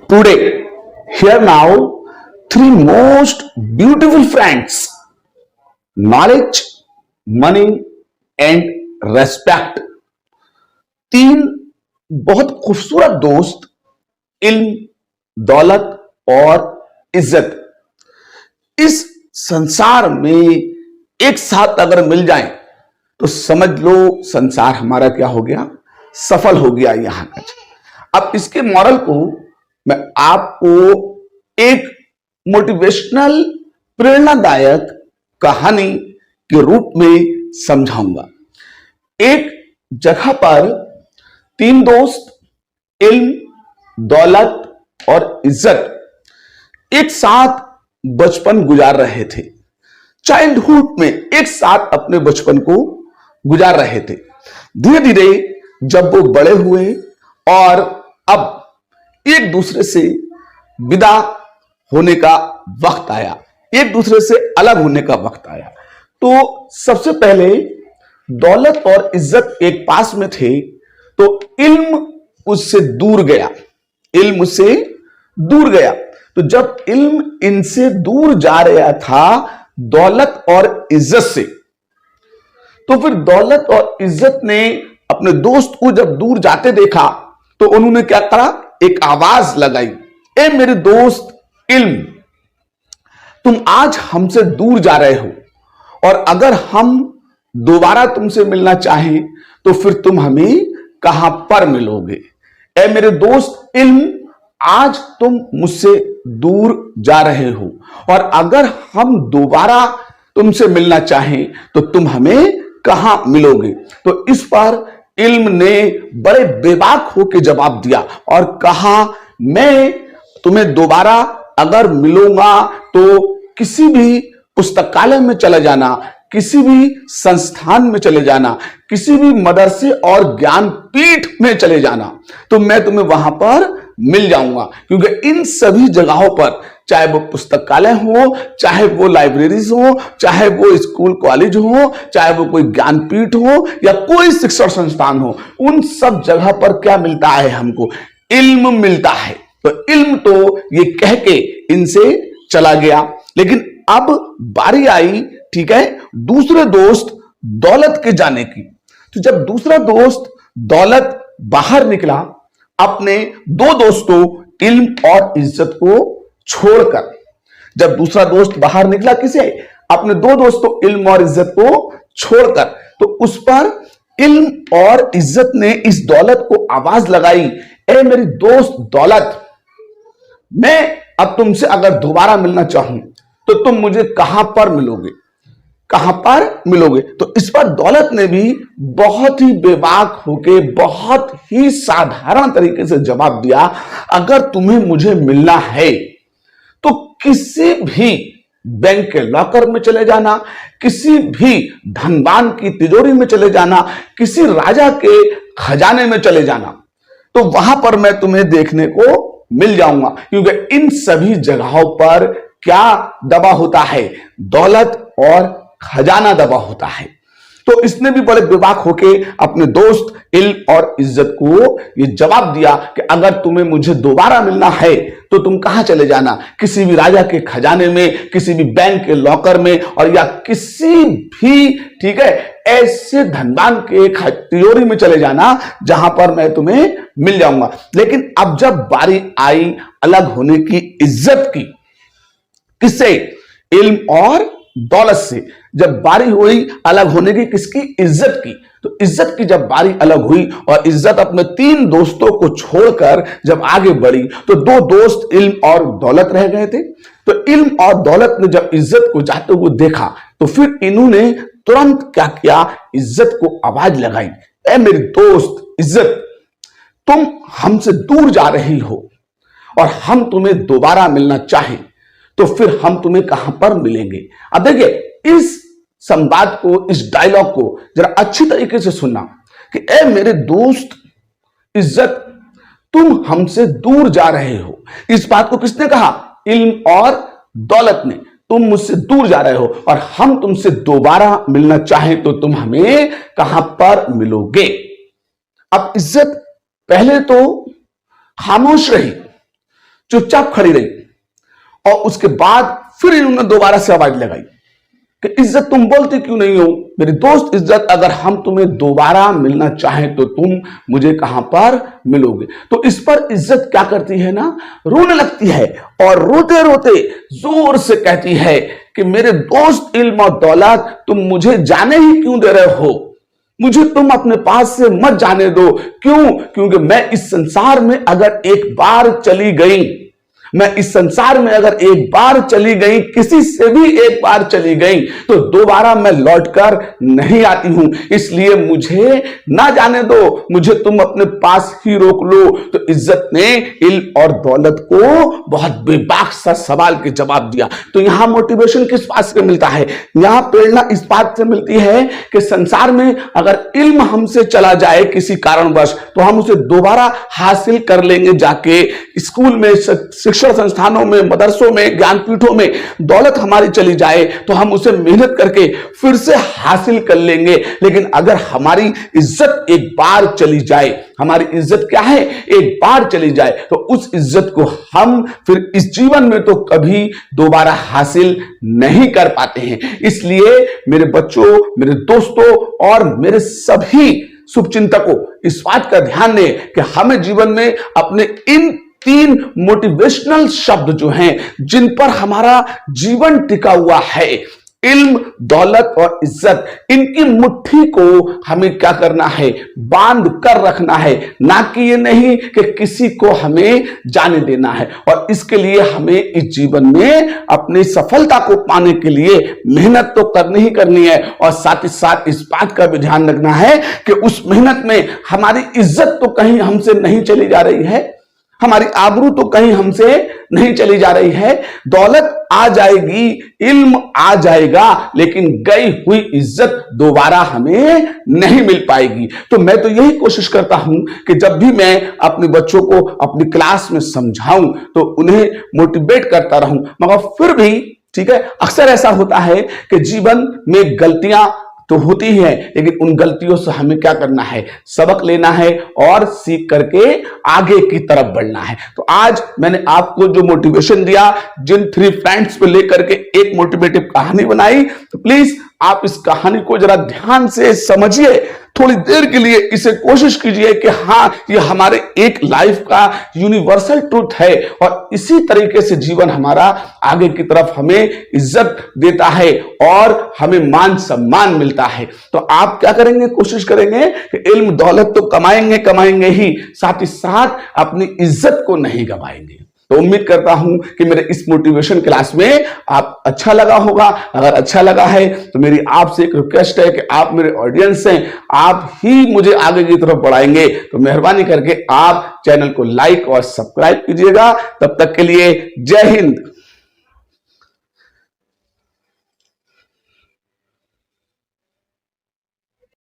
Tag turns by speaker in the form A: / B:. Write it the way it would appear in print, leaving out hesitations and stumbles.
A: Today, here now, three most beautiful friends: knowledge, money and respect. तीन बहुत खूबसूरत दोस्त, इल्म, दौलत और इज्जत, इस संसार में एक साथ अगर मिल जाएं तो समझ लो संसार हमारा क्या हो गया, सफल हो गया यहां का। अब इसके मॉरल को मैं आपको एक मोटिवेशनल प्रेरणादायक कहानी के रूप में समझाऊंगा। एक जगह पर तीन दोस्त, इल्म, दौलत और इज्जत एक साथ बचपन गुजार रहे थे। चाइल्डहुड में एक साथ अपने बचपन को गुजार रहे थे। धीरे धीरे जब वो बड़े हुए और अब एक दूसरे से विदा होने का वक्त आया, एक दूसरे से अलग होने का वक्त आया, तो सबसे पहले दौलत और इज्जत एक पास में थे, तो इल्म उससे दूर गया। इल्म उससे दूर गया। तो जब इल्म इनसे दूर जा रहा था दौलत और इज्जत से, तो फिर दौलत और इज्जत ने अपने दोस्त को जब दूर जाते देखा तो उन्होंने क्या करा, एक आवाज लगाई, ए मेरे दोस्त इल्म, तुम आज हमसे दूर जा रहे हो और अगर हम दोबारा तुमसे मिलना चाहें तो फिर तुम हमें कहां पर मिलोगे। ए मेरे दोस्त इल्म, आज तुम मुझसे दूर जा रहे हो और अगर हम दोबारा तुमसे मिलना चाहें तो तुम हमें कहां मिलोगे। तो इस पर इल्म ने बड़े बेबाक होकर जवाब दिया और कहा, मैं तुम्हें दोबारा अगर मिलूंगा तो किसी भी पुस्तकालय में चले जाना, किसी भी संस्थान में चले जाना, किसी भी मदरसे और ज्ञान पीठ में चले जाना, तो मैं तुम्हें वहां पर मिल जाऊंगा। क्योंकि इन सभी जगहों पर, चाहे वो पुस्तकालय हो, चाहे वो लाइब्रेरीज हो, चाहे वो स्कूल कॉलेज हो, चाहे वो कोई ज्ञान पीठ हो या कोई शिक्षण संस्थान हो, उन सब जगह पर क्या मिलता है, हमको इल्म मिलता है। तो इल्म तो ये कह के इनसे चला गया। लेकिन अब बारी आई, ठीक है, दूसरे दोस्त दौलत के जाने की। तो जब दूसरा दोस्त दौलत बाहर निकला अपने दो दोस्तों इल्म और इज्जत को छोड़कर, जब दूसरा दोस्त बाहर निकला किसे, अपने दो दोस्तों इल्म और इज्जत को छोड़कर, तो उस पर इल्म और इज्जत ने इस दौलत को आवाज लगाई, ए मेरी दोस्त दौलत, मैं अब तुमसे अगर दोबारा मिलना चाहूं तो तुम मुझे कहां पर मिलोगे, कहां पर मिलोगे। तो इस पर दौलत ने भी बहुत ही बेबाक होके, बहुत ही साधारण तरीके से जवाब दिया, अगर तुम्हें मुझे मिलना है तो किसी भी बैंक के लॉकर में चले जाना, किसी भी धनवान की तिजोरी में चले जाना, किसी राजा के खजाने में चले जाना, तो वहां पर मैं तुम्हें देखने को मिल जाऊंगा। क्योंकि इन सभी जगहों पर क्या दबा होता है, दौलत और खजाना दबा होता है। तो इसने भी बड़े बेबाक होके अपने दोस्त इल्म और इज्जत को ये जवाब दिया कि अगर तुम्हें मुझे दोबारा मिलना है तो तुम कहां चले जाना, किसी भी राजा के खजाने में, किसी भी बैंक के लॉकर में, और या किसी भी, ठीक है, ऐसे धनवान के तिजोरी में चले जाना जहां पर मैं तुम्हें मिल जाऊंगा। लेकिन अब जब बारी आई अलग होने की इज्जत की, किससे, इल्म और दौलत से, जब बारी हुई अलग होने की किसकी, इज्जत की, तो इज्जत की जब बारी अलग हुई और इज्जत अपने तीन दोस्तों को छोड़कर जब आगे बढ़ी, तो दो दोस्त इल्म और दौलत रह गए थे। तो इल्म और दौलत ने जब इज्जत को जाते हुए देखा तो फिर इन्होंने तुरंत क्या किया, इज्जत को आवाज लगाई, ए मेरी दोस्त इज्जत, तुम हमसे दूर जा रही हो और हम तुम्हें दोबारा मिलना चाहें तो फिर हम तुम्हें कहां पर मिलेंगे। अब देखिए इस संवाद को, इस डायलॉग को जरा अच्छी तरीके से सुनना कि ए मेरे दोस्त इज्जत, तुम हमसे दूर जा रहे हो। इस बात को किसने कहा, इल्म और दौलत ने, तुम मुझसे दूर जा रहे हो और हम तुमसे दोबारा मिलना चाहें तो तुम हमें कहां पर मिलोगे। अब इज्जत पहले तो खामोश रही, चुपचाप खड़ी रही और उसके बाद फिर इन्होंने दोबारा से आवाज लगाई कि इज्जत तुम बोलती क्यों नहीं हो? मेरे दोस्त इज्जत, अगर हम तुम्हें दोबारा मिलना चाहें तो तुम मुझे कहां पर मिलोगे? तो इस पर इज्जत क्या करती है ना, रोने लगती है और रोते रोते जोर से कहती है कि मेरे दोस्त इल्म और दौलत तुम मुझे जाने ही क्यों दे रहे हो? मुझे तुम अपने पास से मत जाने दो। क्यों? क्योंकि मैं इस संसार में अगर एक बार चली गई, मैं इस संसार में अगर एक बार चली गई, किसी से भी एक बार चली गई, तो दोबारा मैं लौटकर नहीं आती हूं। इसलिए मुझे ना जाने दो, मुझे तुम अपने पास ही रोक लो। तो इज्जत ने इल्म और दौलत को बहुत बेबाक सा सवाल के जवाब दिया। तो यहां मोटिवेशन किस बात से मिलता है? यहां प्रेरणा इस बात से मिलती है कि संसार में अगर इल्म हमसे चला जाए किसी कारणवश, तो हम उसे दोबारा हासिल कर लेंगे जाके। स्कूल में, शिक्षण संस्थानों में, मदरसों में, ज्ञानपीठों में दौलत हमारी चली जाए तो हम उसे मेहनत करके फिर से हासिल कर लेंगे। लेकिन अगर हमारी इज्जत एक बार चली जाए, हमारी इज्जत क्या है, एक बार चली जाए, तो उस इज्जत को हम फिर इस जीवन में तो कभी दोबारा हासिल नहीं कर पाते हैं। इसलिए मेरे बच्चों, मेरे दोस्तों और मेरे सभी शुभचिंतकों, इस बात का ध्यान दें कि हमें जीवन में अपने इन 3 मोटिवेशनल शब्द जो हैं, जिन पर हमारा जीवन टिका हुआ है, इल्म, दौलत और इज्जत, इनकी मुट्ठी को हमें क्या करना है, बांध कर रखना है। ना कि ये नहीं कि किसी को हमें जाने देना है। और इसके लिए हमें इस जीवन में अपनी सफलता को पाने के लिए मेहनत तो करनी ही करनी है, और साथ ही साथ इस बात का भी ध्यान रखना है कि उस मेहनत में हमारी इज्जत तो कहीं हमसे नहीं चली जा रही है, हमारी आबरू तो कहीं हमसे नहीं चली जा रही है। दौलत आ जाएगी, इल्म आ जाएगा, लेकिन गई हुई इज्जत दोबारा हमें नहीं मिल पाएगी। तो मैं तो यही कोशिश करता हूं कि जब भी मैं अपने बच्चों को अपनी क्लास में समझाऊं तो उन्हें मोटिवेट करता रहूं। मगर फिर भी ठीक है, अक्सर ऐसा होता है कि जीवन में गलतियां तो होती है, लेकिन उन गलतियों से हमें क्या करना है, सबक लेना है और सीख करके आगे की तरफ बढ़ना है। तो आज मैंने आपको जो मोटिवेशन दिया, जिन 3 फ्रेंड्स को लेकर के एक मोटिवेटिव कहानी बनाई, तो प्लीज आप इस कहानी को जरा ध्यान से समझिए, थोड़ी देर के लिए इसे कोशिश कीजिए कि हाँ, ये हमारे एक लाइफ का यूनिवर्सल ट्रूथ है और इसी तरीके से जीवन हमारा आगे की तरफ हमें इज्जत देता है और हमें मान सम्मान मिलता है। तो आप क्या करेंगे, कोशिश करेंगे कि इल्म दौलत तो कमाएंगे ही, साथ ही साथ अपनी इज्जत को नहीं गंवाएंगे। तो उम्मीद करता हूं कि मेरे इस मोटिवेशन क्लास में आप अच्छा लगा होगा। अगर अच्छा लगा है तो मेरी आपसे एक रिक्वेस्ट है कि आप मेरे ऑडियंस हैं, आप ही मुझे आगे की तरफ बढ़ाएंगे। तो मेहरबानी करके आप चैनल को लाइक और सब्सक्राइब कीजिएगा। तब तक के लिए जय हिंद।